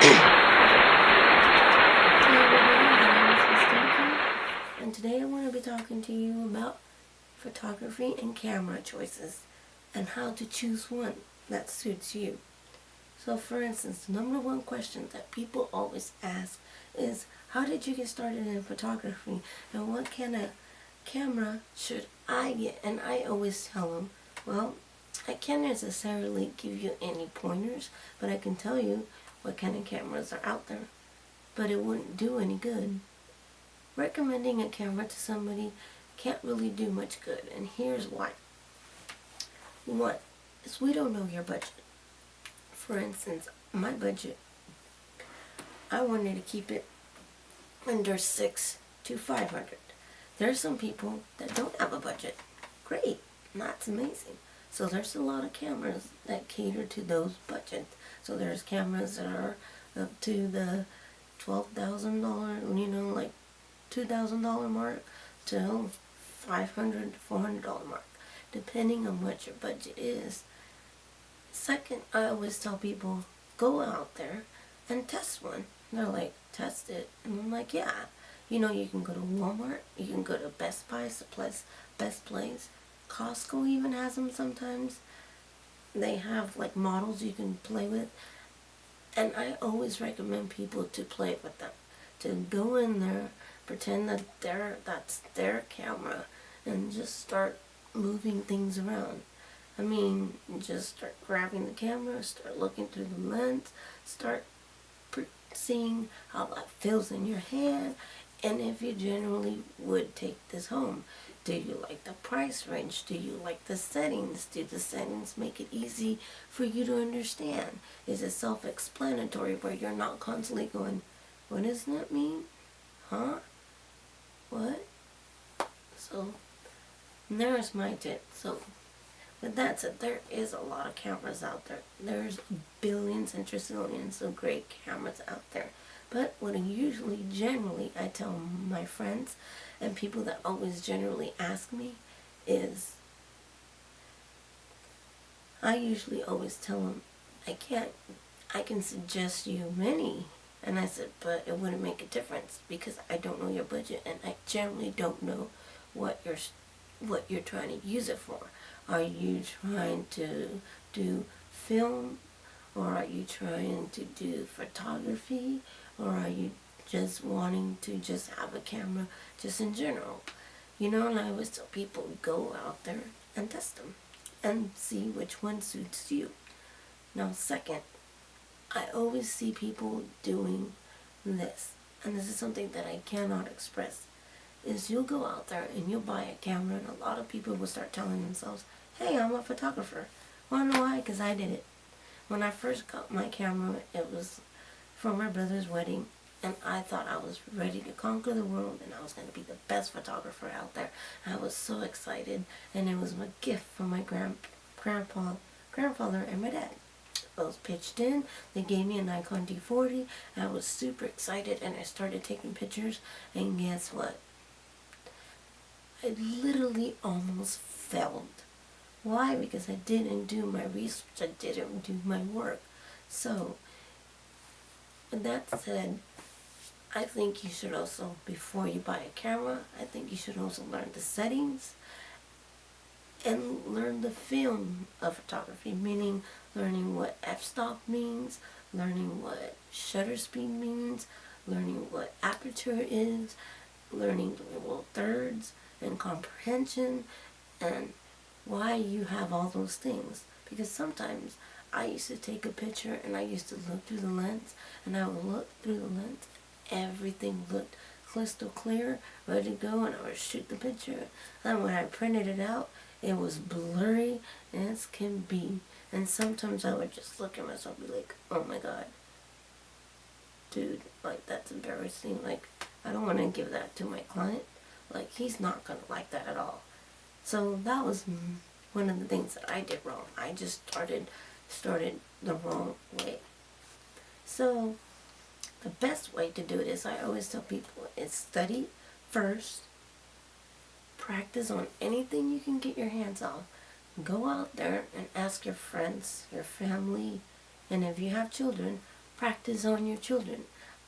And today I want to be talking to you about photography and camera choices and how to choose one that suits you. So for instance, the number one question that people always ask is, how did you get started in photography and what kind of camera should I get? And I always tell them, well, I can't necessarily give you any pointers, but I can tell you what kind of cameras are out there. But it wouldn't do any good. Recommending a camera to somebody can't really do much good, and here's why. One is we don't know your budget. For instance, my budget, I wanted to keep it under $600 to $500. There's some people that don't have a budget. Great, that's amazing. So there's a lot of cameras that cater to those budgets. So there's cameras that are up to the $12,000, like $2,000 mark to $500, $400 mark, depending on what your budget is. Second, I always tell people, go out there and test one. They're like, test it? And I'm like, yeah. You can go to Walmart, you can go to Best Buy, Best Place. Costco even has them sometimes. They have like models you can play with. And I always recommend people to play with them. To go in there, pretend that that's their camera, and just start moving things around. I mean, just start grabbing the camera, start looking through the lens, start seeing how that feels in your hand, and if you generally would take this home. Do you like the price range? Do you like the settings? Do the settings make it easy for you to understand? Is it self-explanatory where you're not constantly going, what does that mean? Huh? What? So, there's my tip. So, with that said, there is a lot of cameras out there. There's billions and trillions of great cameras out there. But what generally I tell my friends and people that always generally ask me is, I usually always tell them, I can suggest you many. And I said, but it wouldn't make a difference because I don't know your budget and I generally don't know what you're trying to use it for. Are you trying to do film, or are you trying to do photography, or are you just wanting to just have a camera just in general? And I always tell people, go out there and test them and see which one suits you. Now second, I always see people doing this, and this is something that I cannot express, is you'll go out there and you'll buy a camera, and a lot of people will start telling themselves, hey, I'm a photographer. Wanna know why? Because I did it. When I first got my camera, it was for my brother's wedding, and I thought I was ready to conquer the world, and I was going to be the best photographer out there. I was so excited, and it was my gift from my grandfather and my dad. I was pitched in, they gave me a Nikon D40, and I was super excited, and I started taking pictures, and guess what? I literally almost failed. Why? Because I didn't do my research, I didn't do my work. So, with that said, I think you should also, before you buy a camera, I think you should also learn the settings and learn the film of photography, meaning learning what f-stop means, learning what shutter speed means, learning what aperture is, learning the little thirds and comprehension, and why you have all those things. Because sometimes I used to take a picture and I used to look through the lens, and I would look through the lens, everything looked crystal clear, ready to go, and I would shoot the picture. And when I printed it out, it was blurry as can be. And sometimes I would just look at myself and be like, oh my god, dude, like, that's embarrassing. Like, I don't want to give that to my client. Like, he's not going to like that at all. So that was one of the things that I did wrong. I just started the wrong way. So the best way to do it is, I always tell people, is study first. Practice on anything you can get your hands on. Go out there and ask your friends, your family, and if you have children, Practice on your children.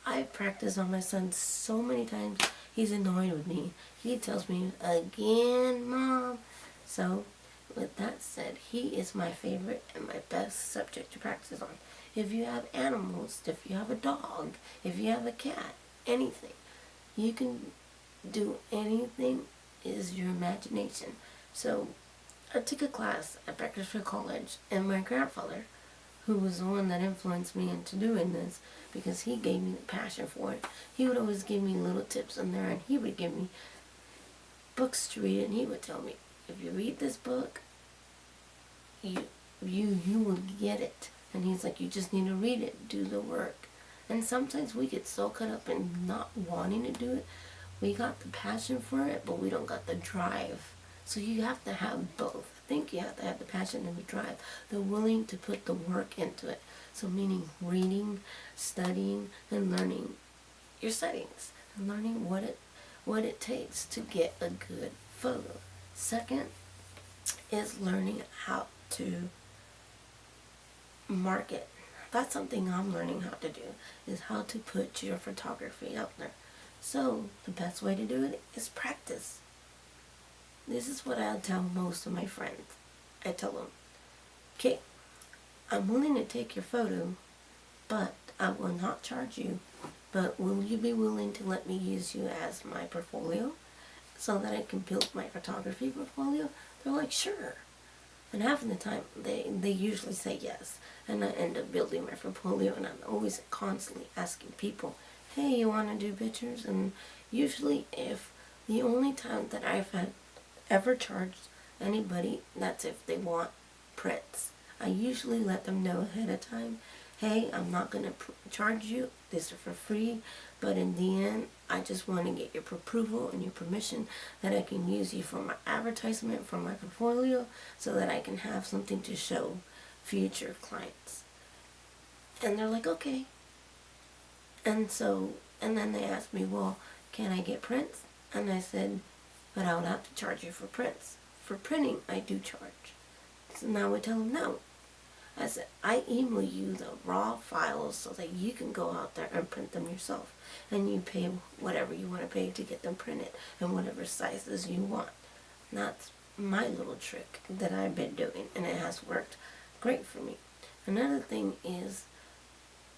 I practice on my son so many times. He's annoyed with me. He tells me, again, Mom. So, with that said, he is my favorite and my best subject to practice on. If you have animals, if you have a dog, if you have a cat, anything, you can do anything is your imagination. So, I took a class at Bakersfield College, and my grandfather, who was the one that influenced me into doing this, because he gave me the passion for it, he would always give me little tips in there, and he would give me books to read, and he would tell me, if you read this book, you will get it. And he's like, you just need to read it, do the work. And sometimes we get so caught up in not wanting to do it. We got the passion for it, but we don't got the drive. So you have to have both. I think you have to have the passion and the drive. The willing to put the work into it. So meaning reading, studying, and learning your settings. And learning what it takes to get a good photo. Second is learning how to market. That's something I'm learning how to do, is how to put your photography out there. So the best way to do it is practice. This is what I'll tell most of my friends. I tell them, okay, I'm willing to take your photo, but I will not charge you. But will you be willing to let me use you as my portfolio so that I can build my photography portfolio? They're like, sure. And half of the time, they usually say yes. And I end up building my portfolio, and I'm always constantly asking people, hey, you want to do pictures? And usually, if the only time that I've ever charged anybody, that's if they want prints. I usually let them know ahead of time, hey, I'm not going to charge you, this is for free, but in the end, I just want to get your approval and your permission that I can use you for my advertisement, for my portfolio, so that I can have something to show future clients. And they're like, okay. And then they asked me, well, can I get prints? And I said, but I would have to charge you for prints. For printing, I do charge. So now I tell them no. I said, I email you the raw files so that you can go out there and print them yourself. And you pay whatever you want to pay to get them printed in whatever sizes you want. And that's my little trick that I've been doing, and it has worked great for me. Another thing is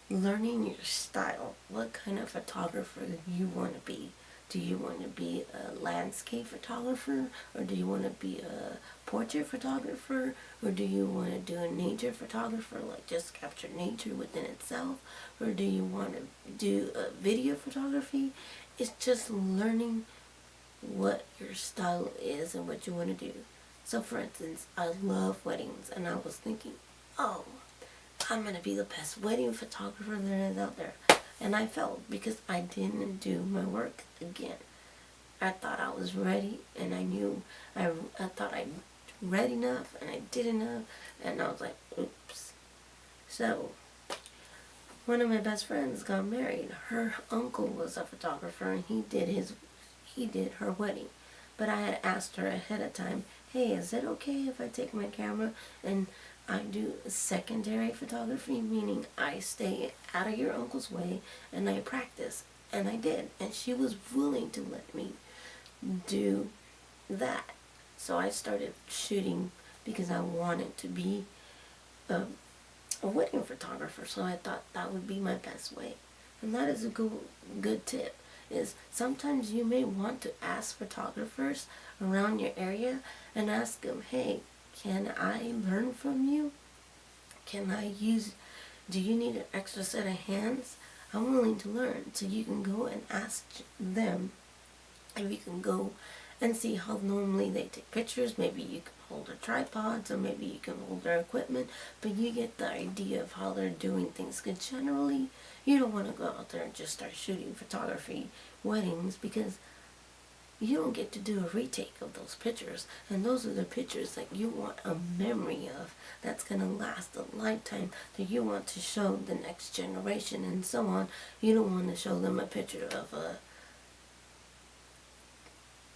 learning your style. What kind of photographer you want to be. Do you want to be a landscape photographer, or do you want to be a portrait photographer, or do you want to do a nature photographer, like just capture nature within itself, or do you want to do a video photography? It's just learning what your style is and what you want to do. So for instance, I love weddings, and I was thinking, oh, I'm going to be the best wedding photographer there is out there. And I failed because I didn't do my work again. I thought I was ready, and I thought I read enough, and I did enough, and I was like, oops. So, one of my best friends got married. Her uncle was a photographer, and he did her wedding. But I had asked her ahead of time, hey, is it okay if I take my camera and I do secondary photography, meaning I stay out of your uncle's way and I practice. And I did. And she was willing to let me do that. So I started shooting because I wanted to be a wedding photographer. So I thought that would be my best way. And that is a good tip. Is sometimes you may want to ask photographers around your area and ask them, hey, can I learn from you? Do you need an extra set of hands? I'm willing to learn. So you can go and ask them, and you can go and see how normally they take pictures. Maybe you can hold their tripods, or maybe you can hold their equipment, but you get the idea of how they're doing things. Because generally, you don't want to go out there and just start shooting photography weddings, because you don't get to do a retake of those pictures, and those are the pictures that you want a memory of, that's going to last a lifetime, that you want to show the next generation and so on. You don't want to show them a picture of a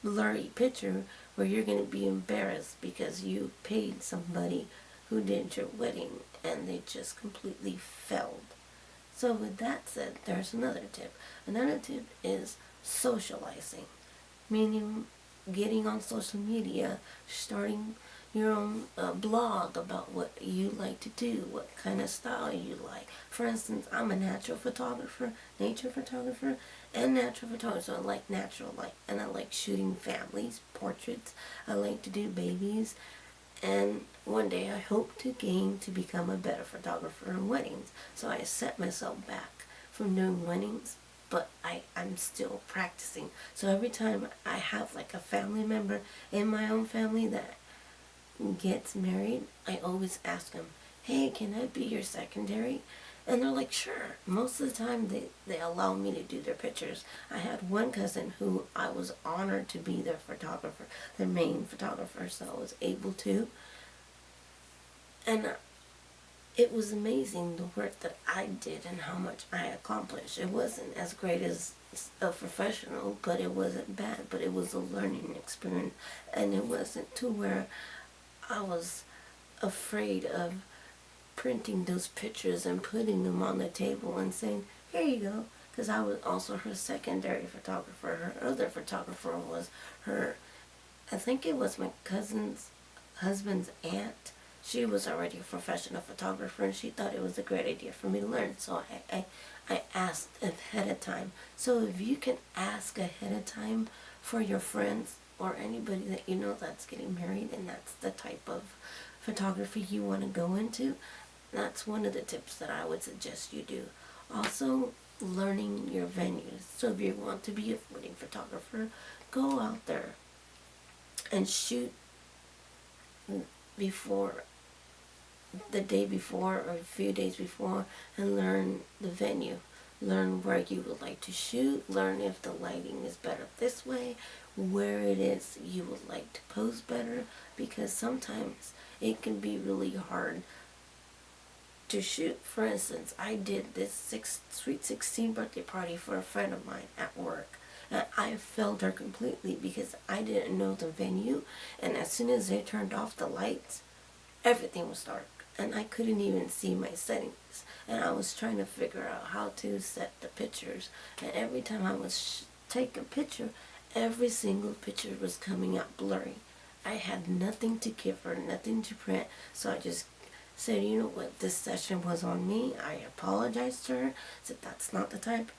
blurry picture where you're going to be embarrassed because you paid somebody who did your wedding and they just completely failed. So with that said, there's another tip. Another tip is socializing, meaning getting on social media, starting your own blog about what you like to do, what kind of style you like. For instance, I'm a natural photographer, nature photographer, and natural photographer. So I like natural light, and I like shooting families, portraits. I like to do babies, and one day I hope to gain to become a better photographer in weddings. So I set myself back from doing weddings, but I'm still practicing. So every time I have like a family member in my own family that gets married, I always ask them, hey, can I be your secondary? And they're like, sure. Most of the time they allow me to do their pictures. I had one cousin who I was honored to be their photographer, their main photographer, so I was able to. And it was amazing the work that I did and how much I accomplished. It wasn't as great as a professional, but it wasn't bad. But it was a learning experience, and it wasn't to where I was afraid of printing those pictures and putting them on the table and saying, here you go. Because I was also her secondary photographer. Her other photographer was her, I think it was my cousin's husband's aunt. She was already a professional photographer, and she thought it was a great idea for me to learn. So I asked ahead of time. So if you can ask ahead of time for your friends or anybody that you know that's getting married and that's the type of photography you want to go into, that's one of the tips that I would suggest you do. Also, learning your venues. So if you want to be a wedding photographer, go out there and shoot before, the day before or a few days before, and learn the venue. Learn where you would like to shoot. Learn if the lighting is better this way, where it is you would like to pose better, because sometimes it can be really hard to shoot. For instance, I did this sweet 16 birthday party for a friend of mine at work, and I failed her completely because I didn't know the venue, and as soon as they turned off the lights, everything was dark, and I couldn't even see my settings, and I was trying to figure out how to set the pictures, and every time I would take a picture, every single picture was coming out blurry. I had nothing to give her, nothing to print, so I just said, you know what, this session was on me. I apologized to her, said that's not the type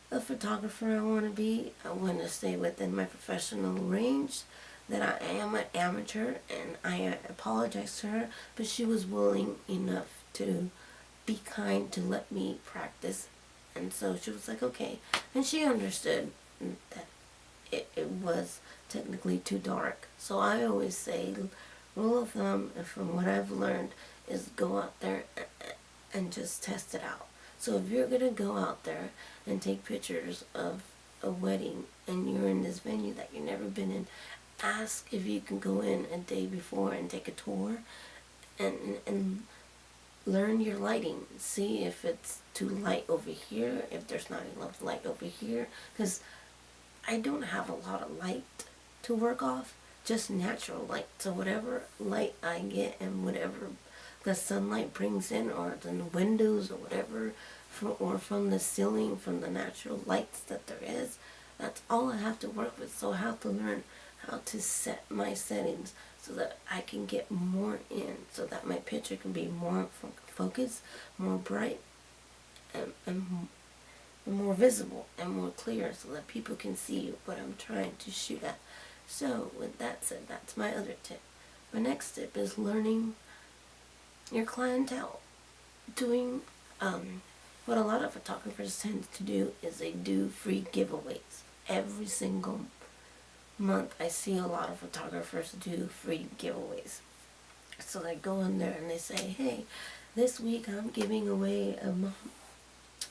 of photographer I want to be. I want to stay within my professional range, that I am an amateur, and I apologized to her, but she was willing enough to be kind to let me practice, and so she was like, okay, and she understood that it was technically too dark. So I always say, rule of thumb, and from what I've learned, is go out there and just test it out. So if you're going to go out there and take pictures of a wedding and you're in this venue that you've never been in, ask if you can go in a day before and take a tour and learn your lighting. See if it's too light over here, if there's not enough light over here, because I don't have a lot of light to work off, just natural light. So whatever light I get and whatever the sunlight brings in, or the windows, or whatever, or from the ceiling, from the natural lights that there is, that's all I have to work with. So I have to learn how to set my settings so that I can get more in, so that my picture can be more focused, more bright, and more visible and more clear, so that people can see what I'm trying to shoot at. So with that said, that's my other tip. My next tip is learning your clientele. Doing what a lot of photographers tend to do is they do free giveaways. Every single month I see a lot of photographers do free giveaways. So they go in there and they say, hey, this week I'm giving away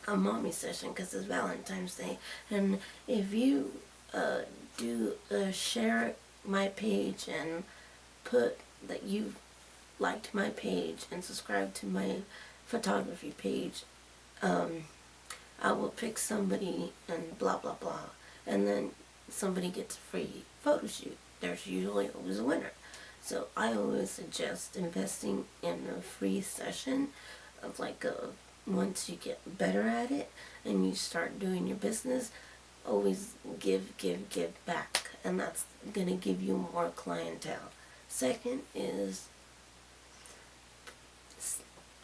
a mommy session because it's Valentine's Day, and if you share my page and put that you liked my page and subscribe to my photography page, I will pick somebody and blah blah blah, and then somebody gets a free photo shoot. There's usually always a winner. So I always suggest investing in a free session of like once you get better at it and you start doing your business, always give back, and that's gonna give you more clientele. Second is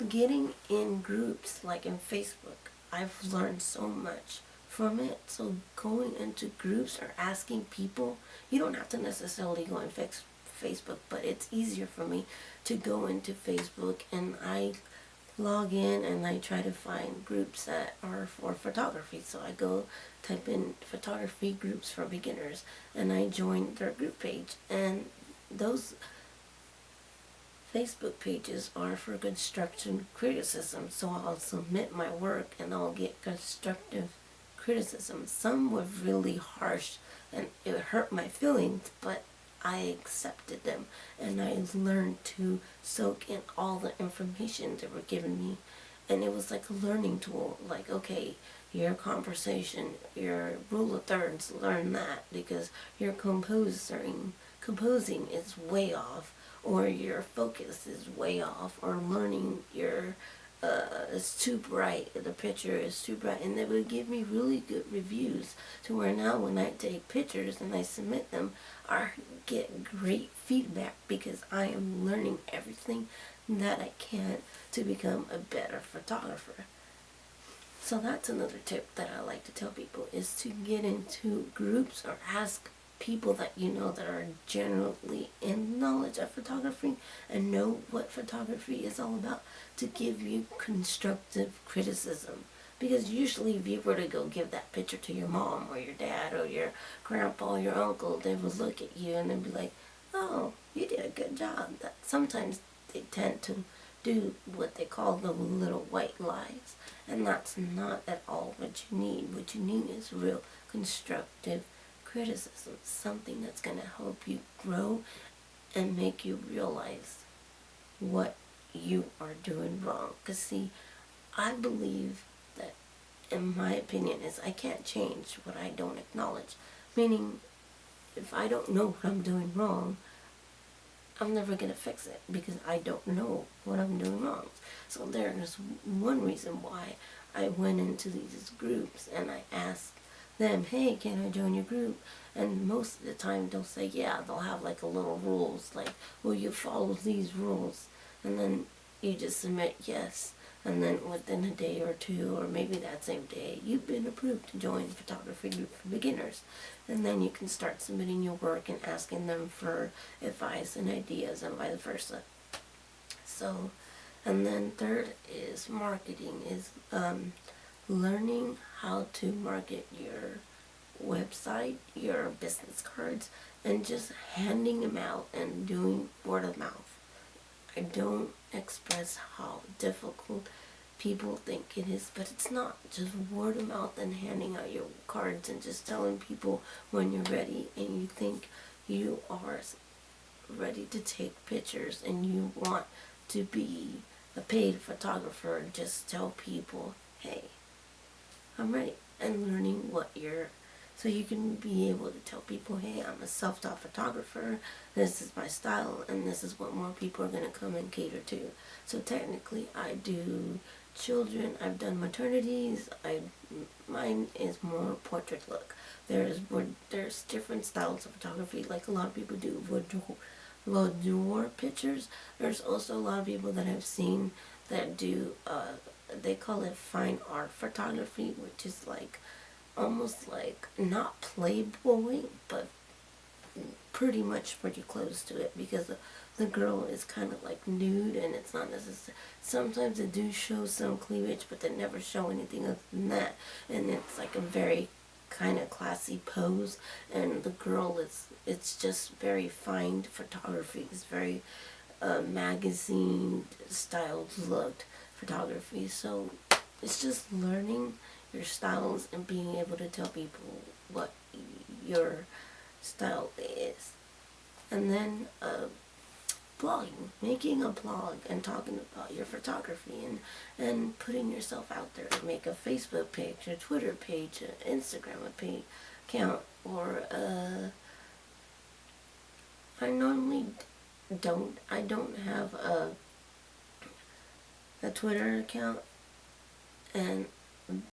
getting in groups like in Facebook. I've learned so much from it. So going into groups or asking people, you don't have to necessarily go on Facebook, but it's easier for me to go into Facebook and I log in and I try to find groups that are for photography. So I go type in photography groups for beginners and I join their group page, and those Facebook pages are for constructive criticism, so I'll submit my work and I'll get constructive criticism. Some were really harsh and it hurt my feelings, but I accepted them and I learned to soak in all the information they were giving me. And it was like a learning tool, like, okay, your conversation, your rule of thirds, learn that because your composing is way off, or your focus is way off, or learning your it's too bright, the picture is too bright, and they would give me really good reviews to where now when I take pictures and I submit them, I get great feedback because I am learning everything that I can to become a better photographer. So that's another tip that I like to tell people, is to get into groups or ask people that you know that are generally in knowledge of photography and know what photography is all about, to give you constructive criticism. Because usually if you were to go give that picture to your mom or your dad or your grandpa or your uncle, they would look at you and they'd be like, oh, you did a good job. That sometimes they tend to do what they call the little white lies, and that's not at all what you need. What you need is real constructive criticism, something that's going to help you grow and make you realize what you are doing wrong. Because see, I believe that, in my opinion, is I can't change what I don't acknowledge. Meaning, if I don't know what I'm doing wrong, I'm never going to fix it because I don't know what I'm doing wrong. So there's one reason why I went into these groups and I asked them, hey, can I join your group? And most of the time they'll say, yeah. They'll have like a little rules, like, will you follow these rules? And then you just submit yes. And then within a day or two, or maybe that same day, you've been approved to join photography group for beginners. And then you can start submitting your work and asking them for advice and ideas and vice versa. So, and then third is marketing, is learning how to market your website, your business cards, and just handing them out and doing word of mouth. I don't express how difficult people think it is, but it's not. Just word of mouth and handing out your cards and just telling people when you're ready and you think you are ready to take pictures and you want to be a paid photographer, just tell people, hey, I'm ready, and learning what you're, so you can be able to tell people, hey, I'm a self-taught photographer, this is my style, and this is what more people are going to come and cater to. So technically I do children, I've done maternities, mine is more portrait look. There's different styles of photography, like a lot of people do boudoir pictures. There's also a lot of people that I've seen that do they call it fine art photography, which is like almost like not Playboy, but pretty much pretty close to it, because the girl is kind of like nude, and it's not necessary. Sometimes they do show some cleavage, but they never show anything other than that, and it's like a very kind of classy pose, and the girl it's just very fine photography. It's very magazine styled looked photography. So it's just learning your styles and being able to tell people what your style is. And then blogging, making a blog and talking about your photography, and putting yourself out there. Make a Facebook page, a Twitter page, an Instagram account, or I don't have a Twitter account, And